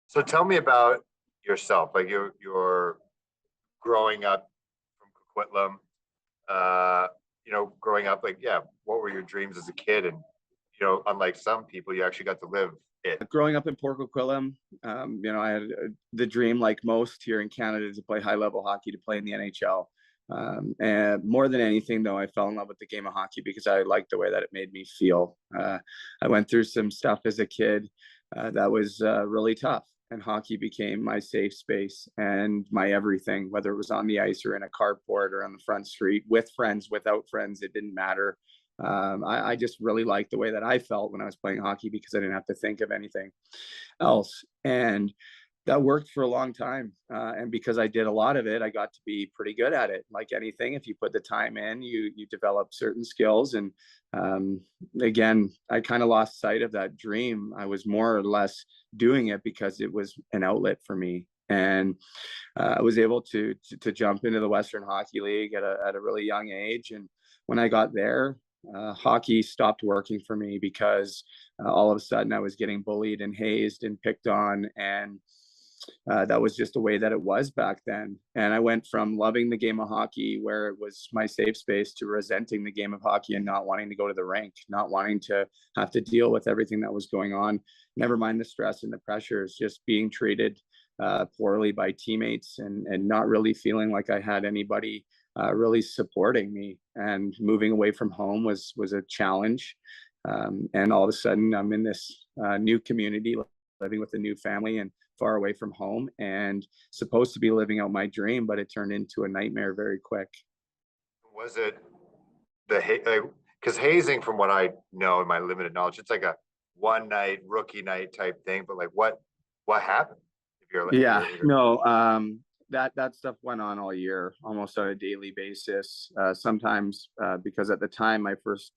So tell me about yourself. Like you're growing up from Coquitlam. Growing up, like, yeah, what were your dreams as a kid? And unlike some people, you actually got to live it. Growing up in Port Coquitlam, I had the dream, like most here in Canada, to play high level hockey, to play in the NHL. And more than anything, though, I fell in love with the game of hockey because I liked the way that it made me feel. I went through some stuff as a kid that was really tough, and hockey became my safe space and my everything, whether it was on the ice or in a carport or on the front street, with friends, without friends, it didn't matter. I just really liked the way that I felt when I was playing hockey because I didn't have to think of anything else. And that worked for a long time. And because I did a lot of it, I got to be pretty good at it. Like anything, if you put the time in, you develop certain skills. And again, I kind of lost sight of that dream. I was more or less doing it because it was an outlet for me. And I was able to jump into the Western Hockey League at a really young age. And when I got there, hockey stopped working for me because all of a sudden I was getting bullied and hazed and picked on, and that was just the way that it was back then. And I went from loving the game of hockey, where it was my safe space, to resenting the game of hockey and not wanting to go to the rink, not wanting to have to deal with everything that was going on. Never mind the stress and the pressures, just being treated poorly by teammates, and not really feeling like I had anybody really supporting me. And moving away from home was a challenge. And all of a sudden, I'm in this new community, living with a new family and far away from home, and supposed to be living out my dream, but it turned into a nightmare very quick. Was it because hazing, from what I know in my limited knowledge, it's like a one night rookie night type thing. But like, what happened? If you're like, Yeah, no, that stuff went on all year, almost on a daily basis. Sometimes because at the time, my first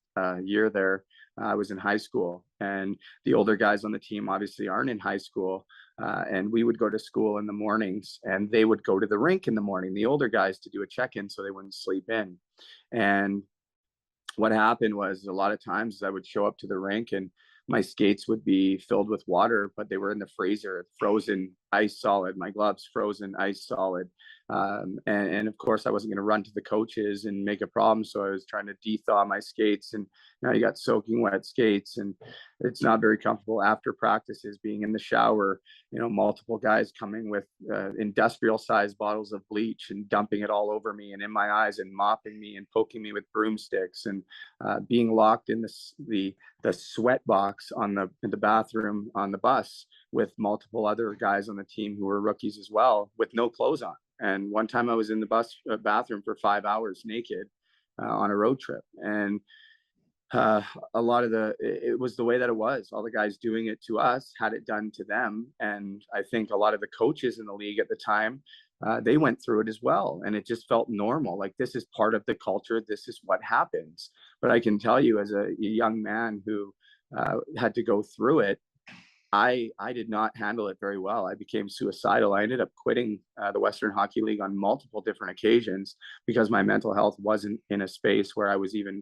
year there, I was in high school, and the older guys on the team obviously aren't in high school. And we would go to school in the mornings, and they would go to the rink in the morning, the older guys, to do a check-in so they wouldn't sleep in. And what happened was, a lot of times I would show up to the rink and my skates would be filled with water, but they were in the freezer, frozen ice solid. My gloves frozen ice solid. And of course, I wasn't going to run to the coaches and make a problem. So I was trying to de-thaw my skates, and now you got soaking wet skates, and it's not very comfortable after practices, being in the shower, multiple guys coming with industrial sized bottles of bleach and dumping it all over me and in my eyes, and mopping me and poking me with broomsticks, and being locked in the sweat box in the bathroom on the bus with multiple other guys on the team who were rookies as well, with no clothes on. And one time I was in the bus bathroom for 5 hours naked on a road trip. And a lot of it was the way that it was. All the guys doing it to us had it done to them. And I think a lot of the coaches in the league at the time, they went through it as well. And it just felt normal. Like, this is part of the culture. This is what happens. But I can tell you, as a young man who had to go through it, I did not handle it very well. I became suicidal. I ended up quitting the Western Hockey League on multiple different occasions because my mental health wasn't in a space where I was even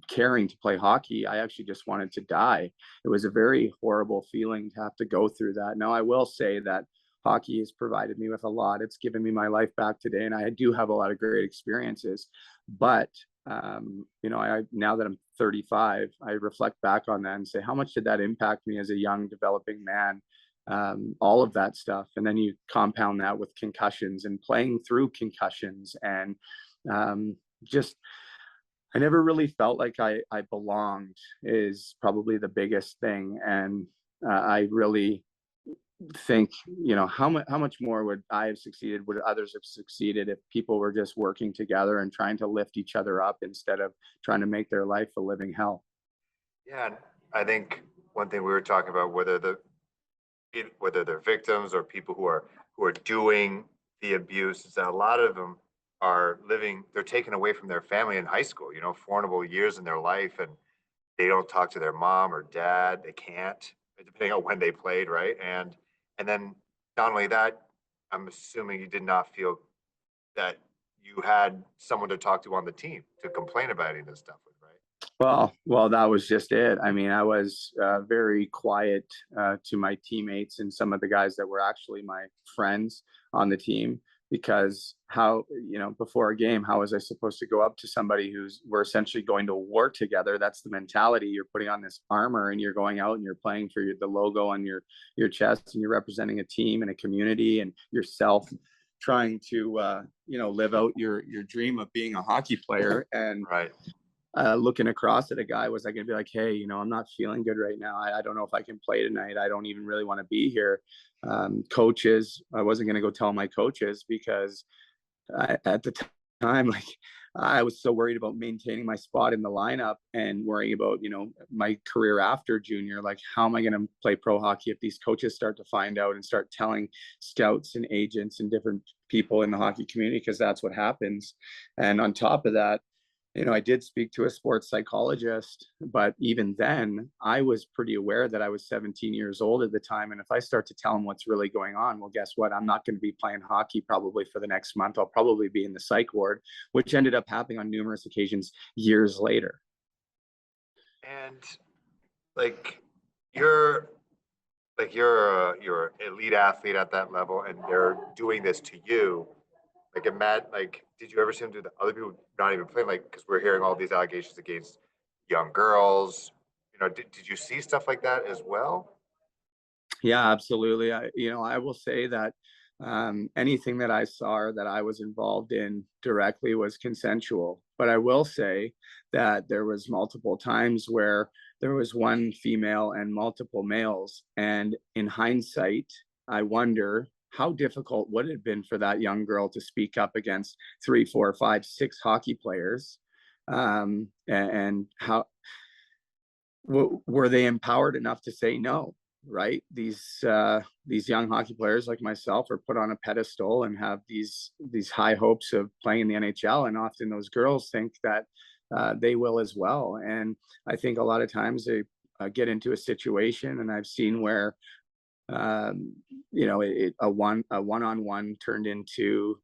caring to play hockey. I actually just wanted to die. It was a very horrible feeling to have to go through that. Now, I will say that hockey has provided me with a lot. It's given me my life back today, and I do have a lot of great experiences. But now that I'm 35, I reflect back on that and say, how much did that impact me as a young developing man? All of that stuff. And then you compound that with concussions and playing through concussions. And just, I never really felt like I belonged, is probably the biggest thing. And I really think, how much more would I have succeeded, would others have succeeded, if people were just working together and trying to lift each other up instead of trying to make their life a living hell. Yeah, and I think one thing we were talking about, whether they're victims or people who are doing the abuse, is that a lot of them they're taken away from their family in high school, formidable years in their life, and they don't talk to their mom or dad. They can't, depending on when they played, right? And then not only that, I'm assuming you did not feel that you had someone to talk to on the team to complain about any of this stuff with, right? Well, that was just it. I mean, I was very quiet to my teammates and some of the guys that were actually my friends on the team, because how, before a game, how was I supposed to go up to somebody we're essentially going to war together? That's the mentality. You're putting on this armor and you're going out and you're playing for the logo on your chest, and you're representing a team and a community and yourself, trying to live out your dream of being a hockey player. And Right. looking across at a guy, was I going to be like, hey, I'm not feeling good right now. I don't know if I can play tonight. I don't even really want to be here. Coaches, I wasn't going to go tell my coaches, because at the time, like, I was so worried about maintaining my spot in the lineup and worrying about, my career after junior. Like, how am I going to play pro hockey if these coaches start to find out and start telling scouts and agents and different people in the hockey community? Because that's what happens. And on top of that, I did speak to a sports psychologist, but even then, I was pretty aware that I was 17 years old at the time. And if I start to tell him what's really going on, well, guess what? I'm not going to be playing hockey probably for the next month. I'll probably be in the psych ward, which ended up happening on numerous occasions years later. And like you're you're an elite athlete at that level, and they're doing this to you. Like, did you ever see them do the other people not even playing? Like, because we're hearing all these allegations against young girls. Did you see stuff like that as well? Yeah, absolutely. I will say that anything that I saw or that I was involved in directly was consensual. But I will say that there was multiple times where there was one female and multiple males. And in hindsight, I wonder how difficult would it have been for that young girl to speak up against 3, 4, 5, 6 hockey players, and how were they empowered enough to say no? Right, these young hockey players like myself are put on a pedestal and have these high hopes of playing in the NHL, and often those girls think that they will as well. And I think a lot of times they get into a situation, and I've seen where a one-on-one turned into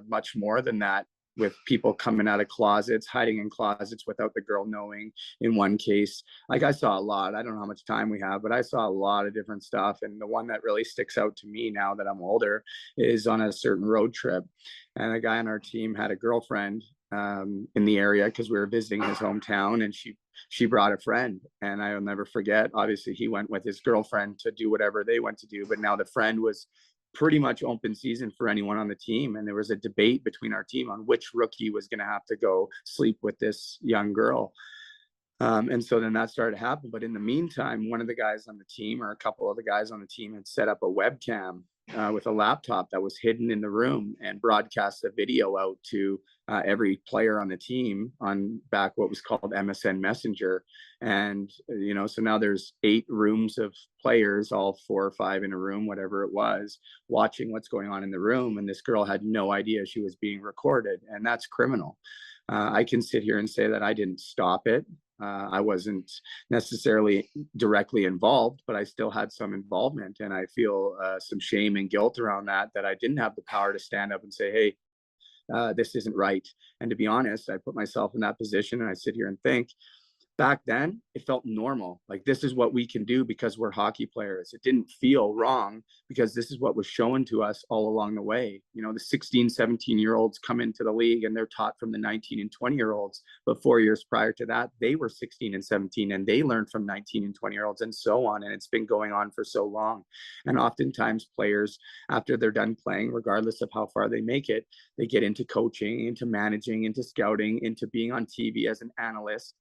much more than that, with people coming out of closets, hiding in closets without the girl knowing. In one case, like, I saw a lot. I don't know how much time we have, but I saw a lot of different stuff. And the one that really sticks out to me now that I'm older is on a certain road trip. And a guy on our team had a girlfriend in the area, because we were visiting his hometown, and she brought a friend. And I'll never forget, obviously he went with his girlfriend to do whatever they went to do, but now the friend was pretty much open season for anyone on the team. And there was a debate between our team on which rookie was going to have to go sleep with this young girl. And so then that started to happen. But in the meantime, one of the guys on the team, or a couple of the guys on the team, had set up a webcam with a laptop that was hidden in the room, and broadcast a video out to every player on the team on back what was called MSN Messenger. And, so now there's 8 rooms of players, all 4 or 5 in a room, whatever it was, watching what's going on in the room. And this girl had no idea she was being recorded. And that's criminal. I can sit here and say that I didn't stop it. I wasn't necessarily directly involved, but I still had some involvement. And I feel some shame and guilt around that I didn't have the power to stand up and say, hey, this isn't right. And to be honest, I put myself in that position, and I sit here and think, back then it felt normal. Like, this is what we can do because we're hockey players. It didn't feel wrong because this is what was shown to us all along the way. The 16, 17-year-olds come into the league and they're taught from the 19 and 20-year-olds. But 4 years prior to that, they were 16 and 17 and they learned from 19 and 20-year-olds, and so on. And it's been going on for so long. And oftentimes players, after they're done playing, regardless of how far they make it, they get into coaching, into managing, into scouting, into being on TV as an analyst,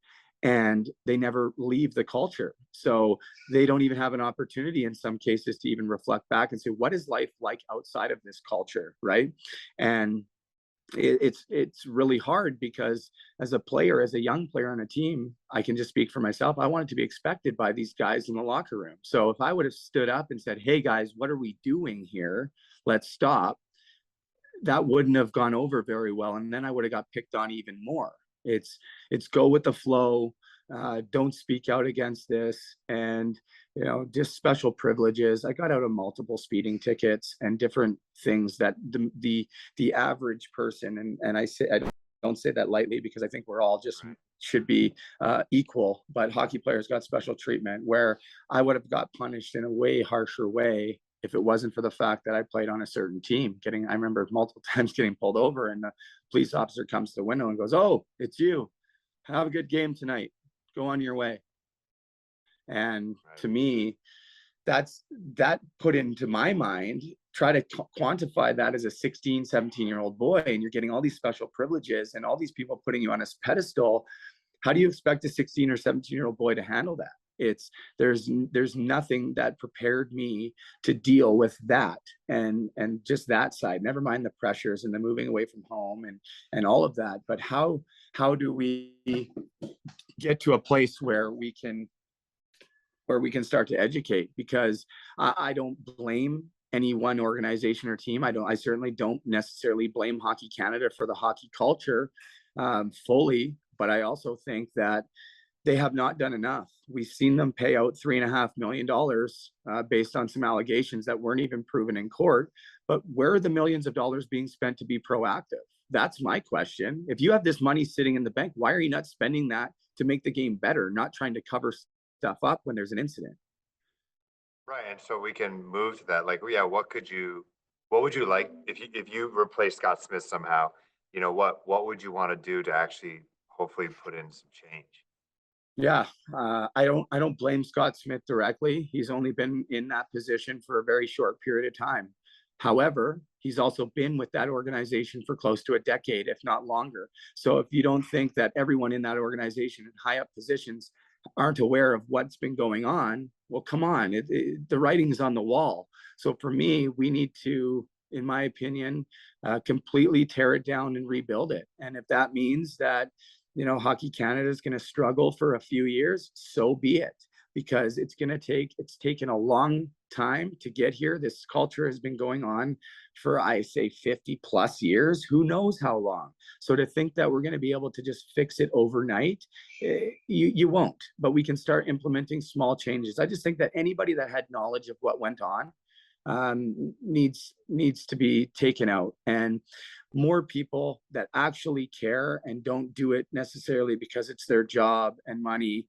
and they never leave the culture. So they don't even have an opportunity in some cases to even reflect back and say, what is life like outside of this culture, right? And it's really hard, because as a player, as a young player on a team, I can just speak for myself. I wanted to be expected by these guys in the locker room. So if I would have stood up and said, hey guys, what are we doing here? Let's stop. That wouldn't have gone over very well. And then I would have got picked on even more. It's go with the flow. Don't speak out against this, and just special privileges. I got out of multiple speeding tickets and different things that the average person, and I say, I don't don't say that lightly, because I think we're all just should be equal, but hockey players got special treatment where I would have got punished in a way harsher way if it wasn't for the fact that I played on a certain team. I remember multiple times getting pulled over, and the police officer comes to the window and goes, "Oh, it's you. Have a good game tonight. Go on your way." And to me, that put into my mind, try to quantify that as a 16, 17-year-old boy, and you're getting all these special privileges and all these people putting you on a pedestal. How do you expect a 16 or 17-year-old boy to handle that? There's nothing that prepared me to deal with that, and just that side, never mind the pressures and the moving away from home and all of that. But how do we get to a place where we can start to educate? Because I don't blame any one organization or team. I certainly don't necessarily blame Hockey Canada for the hockey culture fully, but I also think that they have not done enough. We've seen them pay out $3.5 million based on some allegations that weren't even proven in court. But where are the millions of dollars being spent to be proactive? That's my question. If you have this money sitting in the bank, why are you not spending that to make the game better, not trying to cover stuff up when there's an incident? Right, and so we can move to that. Like, yeah, what would you like if you replace Scott Smith somehow? You know, what would you want to do to actually hopefully put in some change? Yeah, I don't blame Scott Smith directly. He's only been in that position for a very short period of time. However, he's also been with that organization for close to a decade, if not longer. So if you don't think that everyone in that organization in high up positions aren't aware of what's been going on, well, come on, the writing's on the wall. So for me, we need to, in my opinion, completely tear it down and rebuild it. And if that means that, you know, Hockey Canada is going to struggle for a few years, so be it, because it's taken a long time to get here. This culture has been going on for, I say, 50 plus years, who knows how long. So to think that we're going to be able to just fix it overnight, you won't, but we can start implementing small changes. I just think that anybody that had knowledge of what went on needs to be taken out, and more people that actually care and don't do it necessarily because it's their job and money.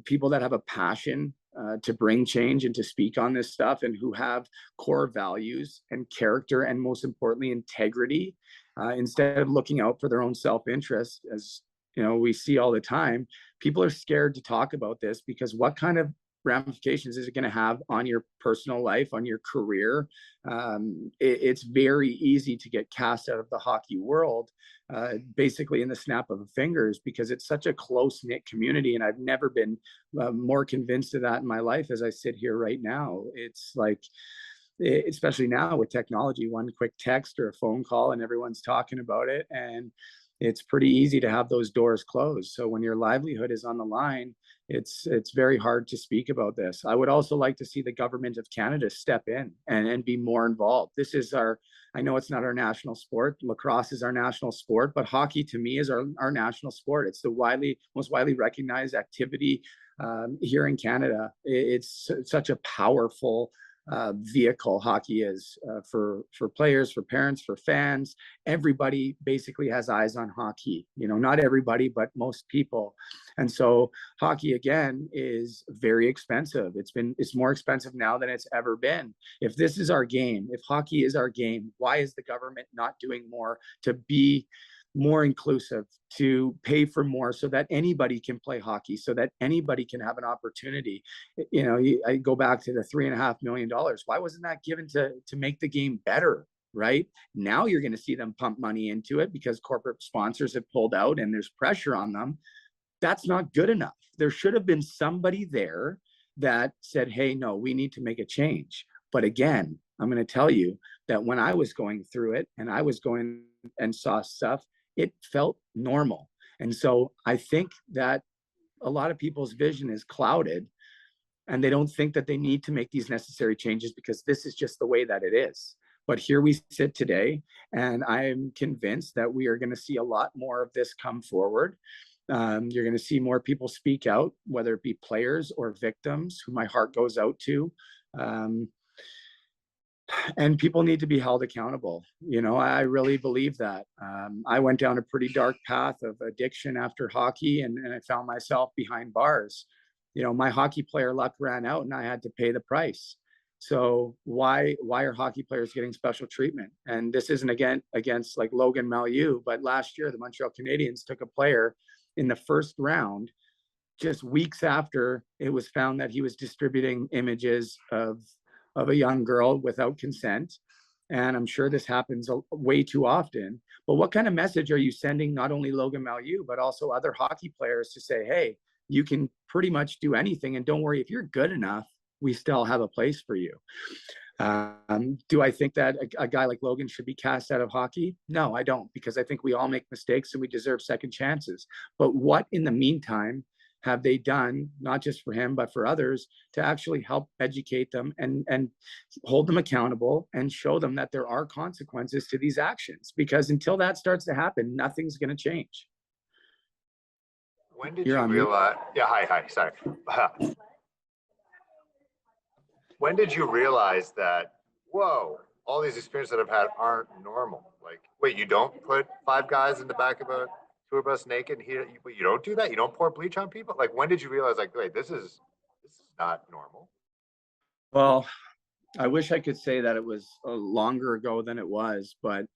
People that have a passion to bring change and to speak on this stuff, and who have core values and character, and most importantly, integrity, instead of looking out for their own self-interest. As you know, we see all the time, people are scared to talk about this because what kind of ramifications is it going to have on your personal life, on your career? It's very easy to get cast out of the hockey world, basically in the snap of fingers, because it's such a close-knit community. And I've never been more convinced of that in my life as I sit here right now. It's like, especially now with technology, one quick text or a phone call and everyone's talking about it. And it's pretty easy to have those doors closed. So when your livelihood is on the line, it's very hard to speak about this. I would also like to see the government of Canada step in and be more involved. This is I know it's not our national sport. Lacrosse is our national sport, but hockey to me is our national sport. It's the most widely recognized activity here in Canada. It's such a powerful vehicle hockey is, for players, for parents, for fans. Everybody basically has eyes on hockey. You know, not everybody, but most people. And so hockey, again, is very expensive. It's more expensive now than it's ever been. If this is our game, if hockey is our game, why is the government not doing more to be more inclusive, to pay for more so that anybody can play hockey, so that anybody can have an opportunity? You know, I go back to the $3.5 million. Why wasn't that given to make the game better? Right now, you're going to see them pump money into it because corporate sponsors have pulled out and there's pressure on them. That's not good enough. There should have been somebody there that said, hey, no, we need to make a change. But again, I'm going to tell you that when I was going through it and I was going and saw stuff, it felt normal. And so I think that a lot of people's vision is clouded and they don't think that they need to make these necessary changes because this is just the way that it is. But here we sit today, and I'm convinced that we are going to see a lot more of this come forward. You're going to see more people speak out, whether it be players or victims, who my heart goes out to. And people need to be held accountable. I really believe that. I went down a pretty dark path of addiction after hockey, and I found myself behind bars. My hockey player luck ran out and I had to pay the price. So why are hockey players getting special treatment? And this isn't against like Logan Mailloux, but last year the Montreal Canadiens took a player in the first round just weeks after it was found that he was distributing images of a young girl without consent. And I'm sure this happens way too often. But what kind of message are you sending not only Logan Mailloux, but also other hockey players to say, hey, you can pretty much do anything. And don't worry, if you're good enough, we still have a place for you. Do I think that a guy like Logan should be cast out of hockey? No, I don't, because I think we all make mistakes and we deserve second chances. But what in the meantime have they done, not just for him, but for others, to actually help educate them and hold them accountable and show them that there are consequences to these actions? Because until that starts to happen, nothing's going to change. When did you realize? Yeah, hi, sorry. When did you realize that, whoa, all these experiences that I've had aren't normal? Like, wait, you don't put 5 guys in the back of a tour bus naked here? You don't do that? You don't pour bleach on people? Like, when did you realize, like, wait, this is not normal? Well, I wish I could say that it was longer ago than it was, but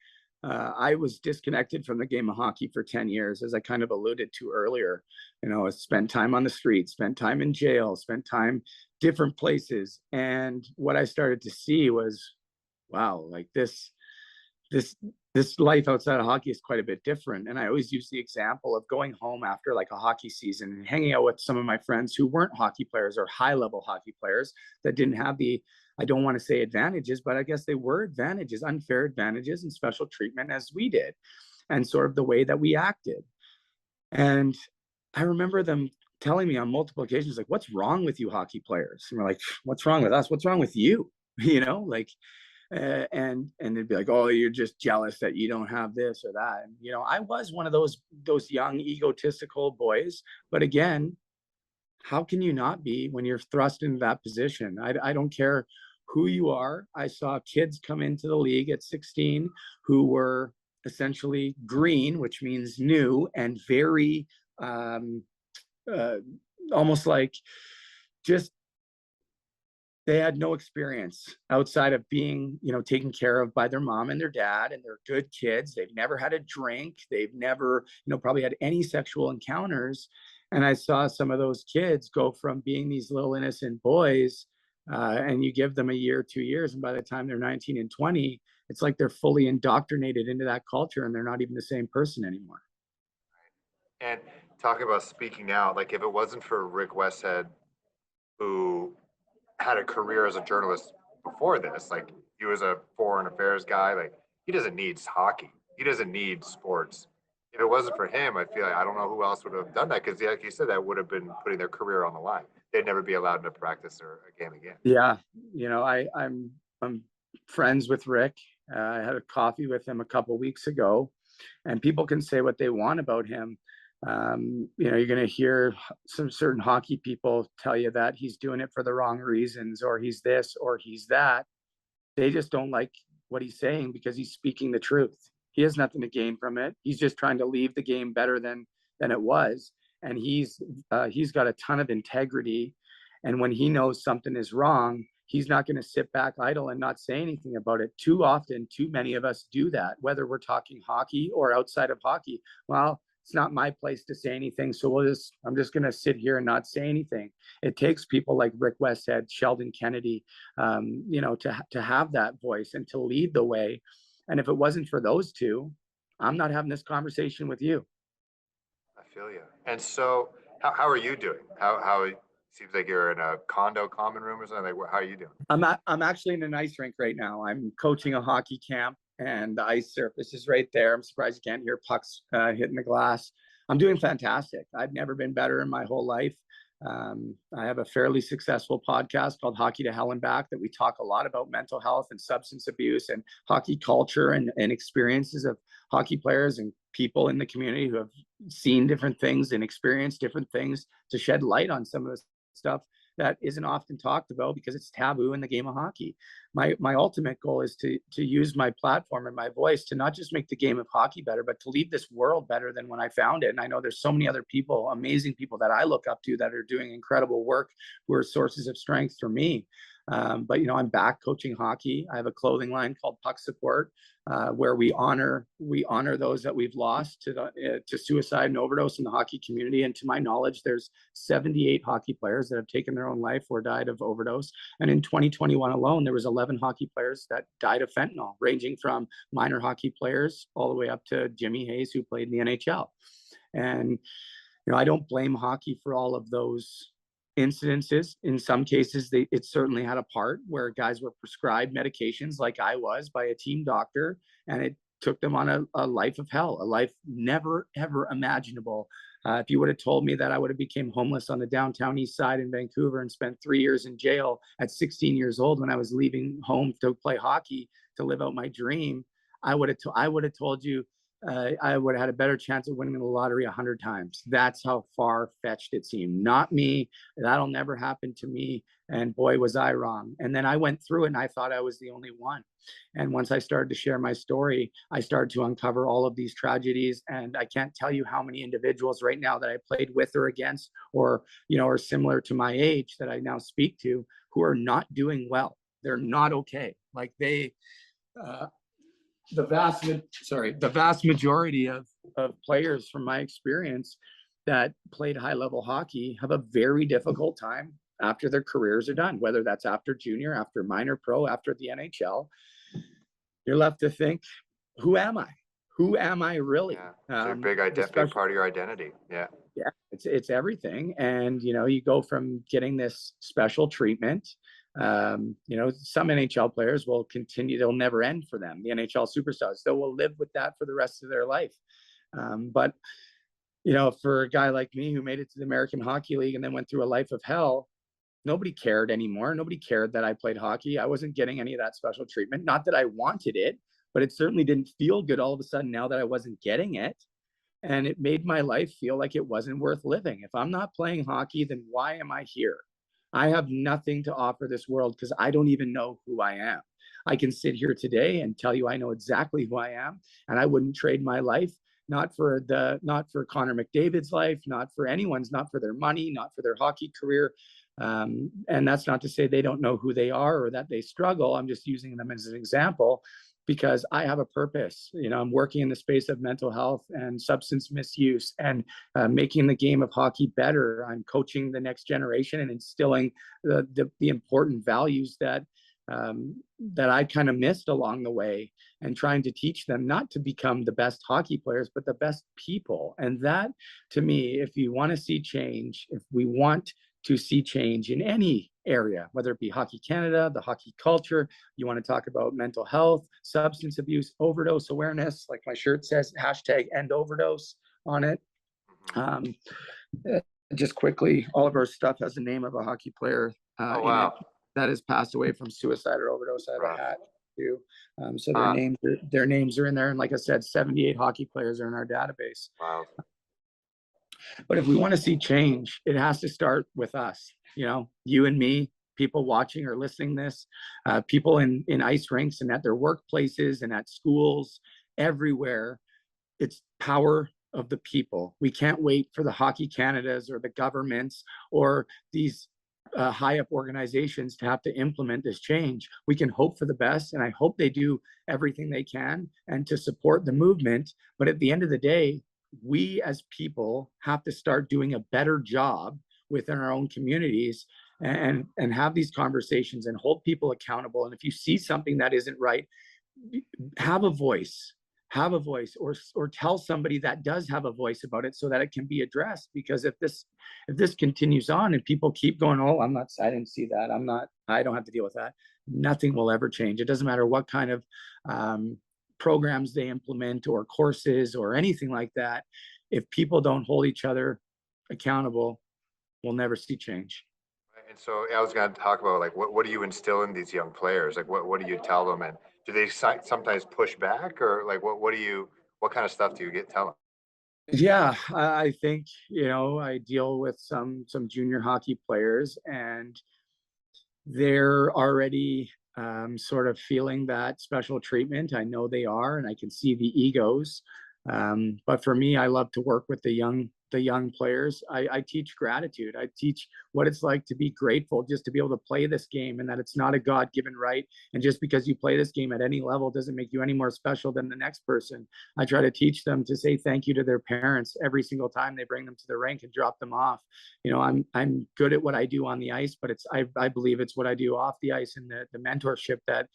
I was disconnected from the game of hockey for 10 years, as I kind of alluded to earlier. I spent time on the street, spent time in jail, spent time different places. And what I started to see was, wow, like this life outside of hockey is quite a bit different. And I always use the example of going home after like a hockey season and hanging out with some of my friends who weren't hockey players or high level hockey players that didn't have the, I don't want to say advantages, but I guess they were advantages, unfair advantages and special treatment as we did, and sort of the way that we acted. And I remember them telling me on multiple occasions, like, what's wrong with you hockey players? And we're like, what's wrong with us? What's wrong with you? And they'd be like, oh, you're just jealous that you don't have this or that. And, I was one of those young egotistical boys, but again, how can you not be when you're thrust into that position? I don't care who you are. I saw kids come into the league at 16 who were essentially green, which means new, and very almost like just they had no experience outside of being, taken care of by their mom and their dad, and they're good kids. They've never had a drink. They've never, probably had any sexual encounters. And I saw some of those kids go from being these little innocent boys, and you give them a year, 2 years, and by the time they're 19 and 20, it's like they're fully indoctrinated into that culture and they're not even the same person anymore. And talking about speaking out, like if it wasn't for Rick Westhead, who had a career as a journalist before this, like he was a foreign affairs guy, like he doesn't need hockey. He doesn't need sports. If it wasn't for him, I feel like I don't know who else would have done that, because like you said, that would have been putting their career on the line. They'd never be allowed to practice or a game again. Yeah. I'm friends with Rick. I had a coffee with him a couple of weeks ago, and people can say what they want about him. You're going to hear some certain hockey people tell you that he's doing it for the wrong reasons, or he's this, or he's that. They just don't like what he's saying because he's speaking the truth. He has nothing to gain from it. He's just trying to leave the game better than it was. And he's got a ton of integrity. And when he knows something is wrong, he's not going to sit back idle and not say anything about it. Too often, too many of us do that, whether we're talking hockey or outside of hockey. Well, it's not my place to say anything, so I'm just going to sit here and not say anything. It takes people like Rick Westhead, Sheldon Kennedy, to have that voice and to lead the way. And if it wasn't for those two, I'm not having this conversation with you. I feel you. And so, how are you doing? How it seems like you're in a condo common room or something. Like, how are you doing? I'm actually in an ice rink right now. I'm coaching a hockey camp, and the ice surface is right there. I'm surprised you can't hear pucks hitting the glass. I'm doing fantastic. I've never been better in my whole life. I have a fairly successful podcast called Hockey to Hell and Back that we talk a lot about mental health and substance abuse and hockey culture and experiences of hockey players and people in the community who have seen different things and experienced different things, to shed light on some of the stuff that isn't often talked about because it's taboo in the game of hockey. My ultimate goal is to use my platform and my voice to not just make the game of hockey better, but to leave this world better than when I found it. And I know there's so many other people, amazing people that I look up to that are doing incredible work, who are sources of strength for me. But I'm back coaching hockey. I have a clothing line called Puck Support, where we honor those that we've lost to suicide and overdose in the hockey community. And to my knowledge, there's 78 hockey players that have taken their own life or died of overdose. And in 2021 alone, there was 11 hockey players that died of fentanyl, ranging from minor hockey players all the way up to Jimmy Hayes, who played in the NHL. And I don't blame hockey for all of those incidences. In some cases, it certainly had a part where guys were prescribed medications like I was by a team doctor, and it took them on a life of hell, a life never, ever imaginable. If you would have told me that I would have became homeless on the downtown east side in Vancouver and spent 3 years in jail at 16 years old when I was leaving home to play hockey to live out my dream, I would have told you I would have had a better chance of winning the lottery 100 times. That's how far-fetched it seemed. Not me. That'll never happen to me. And boy, was I wrong. And then I went through it and I thought I was the only one. And once I started to share my story, I started to uncover all of these tragedies. And I can't tell you how many individuals right now that I played with or against, or, are similar to my age that I now speak to, who are not doing well. They're not okay. Like the vast majority of players from my experience that played high level hockey have a very difficult time after their careers are done, whether that's after junior, after minor pro, after the NHL. You're left to think, who am I? Who am I really? Yeah. It's a big part of your identity. Yeah. Yeah, it's everything. And you go from getting this special treatment. Some NHL players will continue, they'll never end for them. The NHL superstars, they will live with that for the rest of their life. But for a guy like me who made it to the American Hockey League and then went through a life of hell, nobody cared anymore. Nobody cared that I played hockey. I wasn't getting any of that special treatment. Not that I wanted it, but it certainly didn't feel good all of a sudden now that I wasn't getting it. And it made my life feel like it wasn't worth living. If I'm not playing hockey, then why am I here? I have nothing to offer this world because I don't even know who I am. I can sit here today and tell you I know exactly who I am, and I wouldn't trade my life, not for Connor McDavid's life, not for anyone's, not for their money, not for their hockey career. And that's not to say they don't know who they are or that they struggle. I'm just using them as an example because I have a purpose. I'm working in the space of mental health and substance misuse and making the game of hockey better. I'm coaching the next generation and instilling the important values that I kind of missed along the way, and trying to teach them not to become the best hockey players, but the best people. And that, to me, if you want to see change, if we want to see change in any area, whether it be Hockey Canada, the hockey culture, you want to talk about mental health, substance abuse, overdose awareness, like my shirt says, #EndOverdose on it. Just quickly, all of our stuff has the name of a hockey player in it that has passed away from suicide or overdose. I have a hat too. So their names are in there. And like I said, 78 hockey players are in our database. Wow. But if we want to see change, it has to start with us, you and me, people watching or listening to this, people in ice rinks and at their workplaces and at schools, everywhere. It's power of the people. We can't wait for the Hockey Canadas or the governments or these high up organizations to have to implement this change. We can hope for the best, and I hope they do everything they can and to support the movement. But at the end of the day, we as people have to start doing a better job within our own communities and have these conversations and hold people accountable. And if you see something that isn't right, have a voice or tell somebody that does have a voice about it so that it can be addressed. Because if this continues on and people keep going, I didn't see that, I don't have to deal with that, nothing will ever change. It doesn't matter what kind of programs they implement or courses or anything like that. If people don't hold each other accountable, we'll never see change. And so I was going to talk about, like, what do you instill in these young players? Like, what do you tell them? And do they sometimes push back, or like, what kind of stuff do you tell them? Yeah, I think, I deal with some junior hockey players, and they're already sort of feeling that special treatment. I know they are, and I can see the egos. But for me, I love to work with the young players. I teach gratitude. I teach what it's like to be grateful just to be able to play this game, and that it's not a God-given right. And just because you play this game at any level doesn't make you any more special than the next person. I try to teach them to say thank you to their parents every single time they bring them to the rink and drop them off. I'm good at what I do on the ice, but I believe it's what I do off the ice, and the mentorship that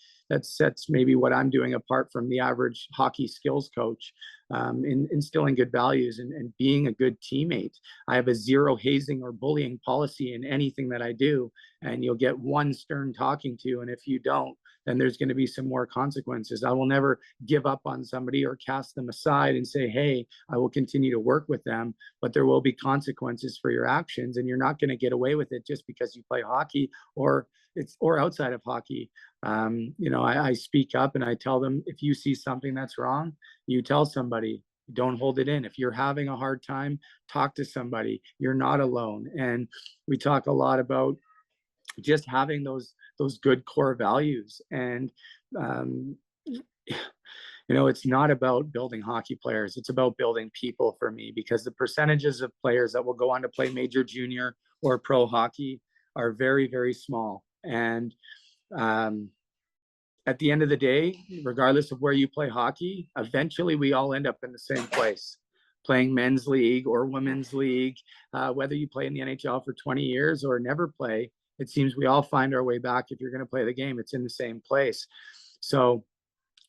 sets maybe what I'm doing apart from the average hockey skills coach, in instilling good values and being a good teammate. I have a zero hazing or bullying policy in anything that I do, and you'll get one stern talking to, and if you don't, then there's going to be some more consequences. I will never give up on somebody or cast them aside and say, hey, I will continue to work with them, but there will be consequences for your actions, and you're not going to get away with it just because you play hockey or outside of hockey. I speak up and I tell them, if you see something that's wrong, you tell somebody. Don't hold it in. If you're having a hard time, talk to somebody. You're not alone. And we talk a lot about just having those good core values. And um, it's not about building hockey players. It's about building people for me, because the percentages of players that will go on to play major, junior, or pro hockey are very, very small. And um, at the end of the day, regardless of where you play hockey, eventually we all end up in the same place, playing men's league or women's league. Whether you play in the NHL for 20 years or never play, it seems we all find our way back. If you're going to play the game, it's in the same place. So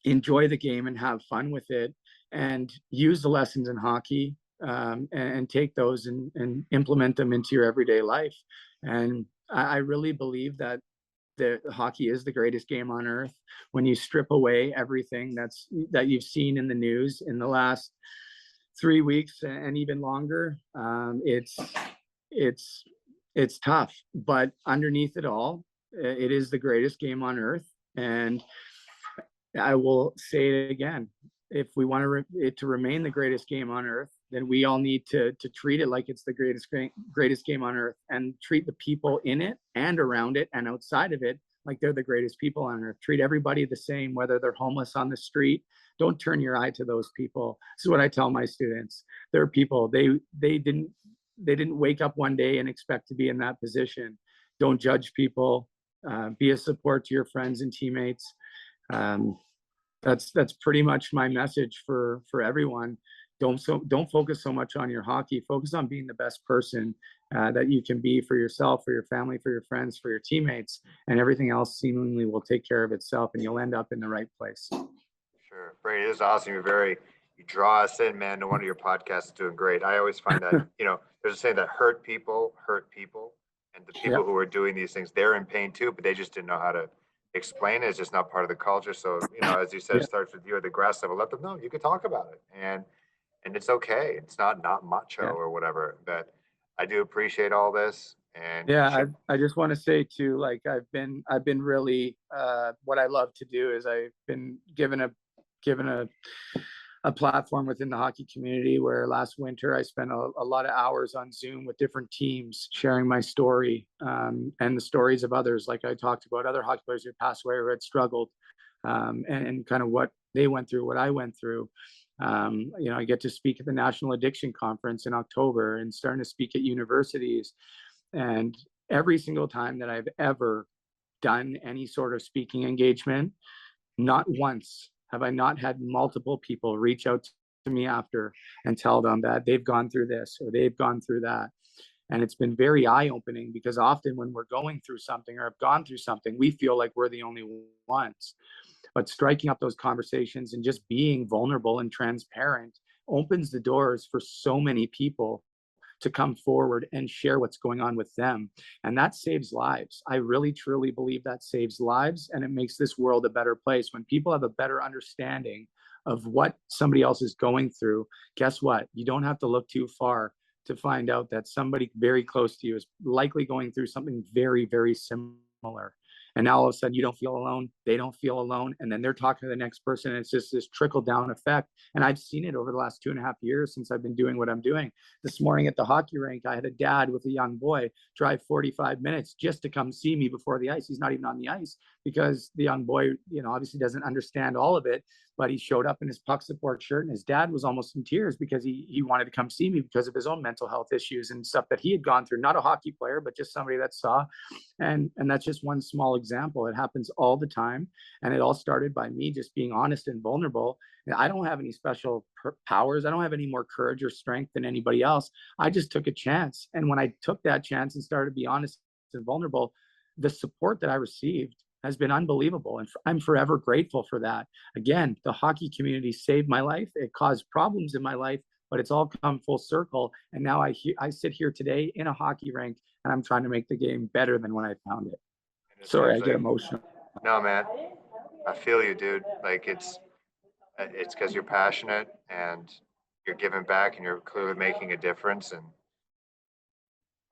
enjoy the game and have fun with it, and use the lessons in hockey, and take those and implement them into your everyday life. And I really believe that hockey is the greatest game on earth. When you strip away everything that you've seen in the news in the last 3 weeks and even longer, it's it's tough. But underneath it all, it is the greatest game on earth. And I will say it again. If we want it to remain the greatest game on earth, then we all need to treat it like it's the greatest game on earth, and treat the people in it and around it and outside of it like they're the greatest people on earth. Treat everybody the same, whether they're homeless on the street. Don't turn your eye to those people. This is what I tell my students. There are people, they didn't wake up one day and expect to be in that position. Don't judge people. Be a support to your friends and teammates. Um, that's pretty much my message for everyone. Don't focus so much on your hockey. Focus on being the best person that you can be for yourself, for your family, for your friends, for your teammates, and everything else seemingly will take care of itself, and you'll end up in the right place. Sure. Brady, this is awesome. You draw us in, man. No wonder your podcast is doing great. I always find that, there's a saying that hurt people hurt people. And the people Yep. who are doing these things, they're in pain too, but they just didn't know how to explain it. It's just not part of the culture. So, as you said, it Yeah. starts with you at the grass level. Let them know you can talk about it. And it's okay. It's not macho Yeah. or whatever. But I do appreciate all this. And you Yeah, should, I just want to say too, like I've been really what I love to do is I've been given a platform within the hockey community, where last winter I spent a lot of hours on Zoom with different teams, sharing my story, and the stories of others. Like I talked about other hockey players who passed away or had struggled, and kind of what they went through, what I went through. I get to speak at the National Addiction Conference in October, and starting to speak at universities. And every single time that I've ever done any sort of speaking engagement, not once have I not had multiple people reach out to me after and tell them that they've gone through this or they've gone through that. And it's been very eye opening, because often when we're going through something or have gone through something, we feel like we're the only ones. But striking up those conversations and just being vulnerable and transparent opens the doors for so many people to come forward and share what's going on with them. And that saves lives. I really, truly believe that saves lives, and it makes this world a better place. When people have a better understanding of what somebody else is going through, guess what? You don't have to look too far to find out that somebody very close to you is likely going through something very, very similar. And now all of a sudden you don't feel alone, they don't feel alone, and then they're talking to the next person, and it's just this trickle down effect. And I've seen it over the last 2.5 years since I've been doing what I'm doing. This morning at the hockey rink, I had a dad with a young boy drive 45 minutes just to come see me before the ice. He's not even on the ice because the young boy, obviously doesn't understand all of it, but he showed up in his puck support shirt, and his dad was almost in tears because he wanted to come see me because of his own mental health issues and stuff that he had gone through. Not a hockey player, but just somebody that saw. And that's just one small example. It happens all the time. And it all started by me just being honest and vulnerable. I don't have any special powers. I don't have any more courage or strength than anybody else. I just took a chance. And when I took that chance and started to be honest and vulnerable, the support that I received has been unbelievable. And I'm forever grateful for that. Again, the hockey community saved my life. It caused problems in my life, but it's all come full circle. And now I sit here today in a hockey rink, and I'm trying to make the game better than when I found it. Sorry, I get emotional. No, man, I feel you, dude. Like it's because you're passionate and you're giving back and you're clearly making a difference. And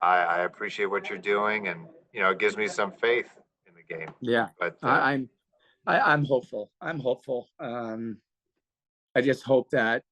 I appreciate what you're doing, and it gives me some faith in the game. Yeah, But I'm hopeful. I'm hopeful. I just hope that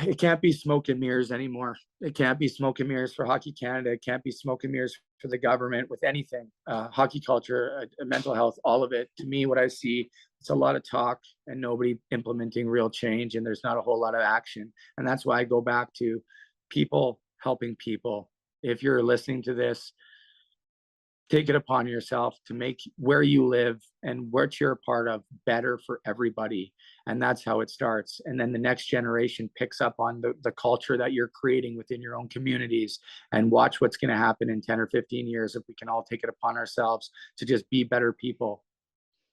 it can't be smoke and mirrors anymore. It can't be smoke and mirrors for Hockey Canada. It can't be smoke and mirrors for the government with anything. Hockey culture, mental health, all of it. To me, what I see, it's a lot of talk and nobody implementing real change, and there's not a whole lot of action. And that's why I go back to people helping people. If you're listening to this, take it upon yourself to make where you live and what you're a part of better for everybody. And that's how it starts. And then the next generation picks up on the culture that you're creating within your own communities, and watch what's going to happen in 10 or 15 years if we can all take it upon ourselves to just be better people.